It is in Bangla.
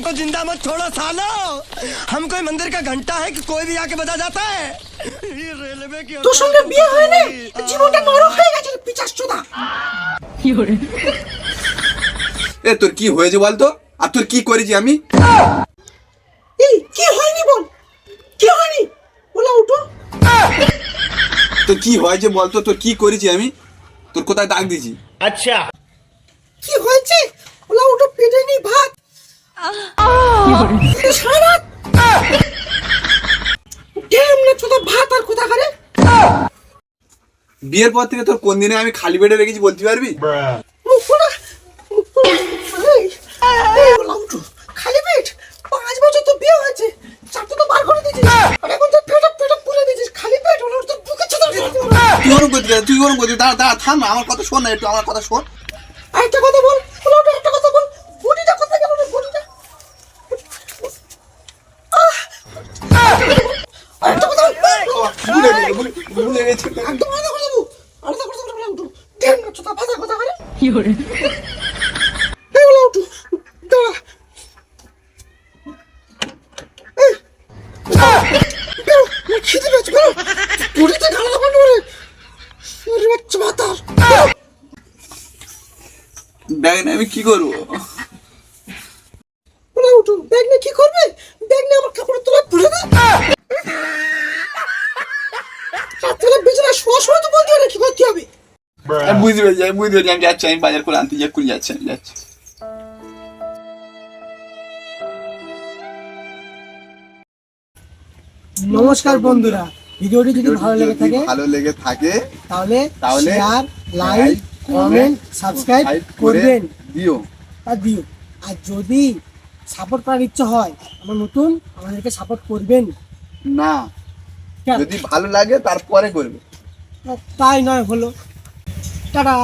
हमको जिंदा मत छोड़ो सालो। हम कोई मंदिर का घंटा है कि कोई भी आके बजा जाता है। ये रेलवे की তোর সঙ্গে বিয়ে হয় না জীবনটা নরক হয়ে গেছে পিচাস চোদা। এ তোর কি হয়েছে বলতো? আর তোর কি করেছি আমি? এই কি হয়নি বল, কি হয়নি ওলা উঠো। তোর কি হয়েছে বলতো? তোর কি করেছি আমি? তোর কোথায় দাগ দিয়েছি? अच्छा কি হয়েছে ওলা উঠো, পেটে নি ভাত সারা কেমনে চোদা ভাত আর কোথা করে। বিয়ের পর থেকে তোর কোন দিনে আমি খালি পেটে রেখেছি বলতে পারবি? খালি পেট 5 বছর তো বিয়ে হয়েছে, চারটে তো বার করে দিয়েছিস, আর এখন তো পেট পুরে দিয়েছিস। খালি পেট হলো তোর বুকে ছেদা দিয়ে দিতে হবে। তুই ওরকম করতে দাঁড়া থাম না, আমার কথা শোন না একটু, আমার কথা শোন। একটা কথা বল, একটা কথা বল, বডিটা কোথায় গেল রে বডিটা? একটা কথা বল, ভুলে গেছি। একদম আলাদা করে দেবো, আলাদা করে দেবো। উঠো ধ্যান করছো তা ভাষা কথা করে কি করে। এই বলা উঠো, দাঁড়া খিদে পেয়েছে বেরো, বডিতে গালা লাগানো রে শরীর বাচ্চা মাথা। ব্যাগ নিয়ে আমি কি করবো? বলা উঠো, ব্যাগ নিয়ে কি করবে? ব্যাগ নিয়ে আমার কাপড়ের তলায় পুরে দে। রাত্রে বিছানা শোয়া শোয়া তো বলতে হবে কি করতে হবে। আমি বুঝতে পেরেছি আমি যাচ্ছি, আমি বাজার করে আনতে যাচ্ছি। নমস্কার বন্ধুরা, ভিডিওটি যদি ভালো লেগে থাকে তাহলে শেয়ার, লাইক, কমেন্ট, সাবস্ক্রাইব করবেন দিও। আর যদি সাপোর্ট করার ইচ্ছা হয় আমাদেরকে সাপোর্ট করবেন না, যদি ভালো লাগে তারপরে করবে। তাই নয় হলো, টাটা।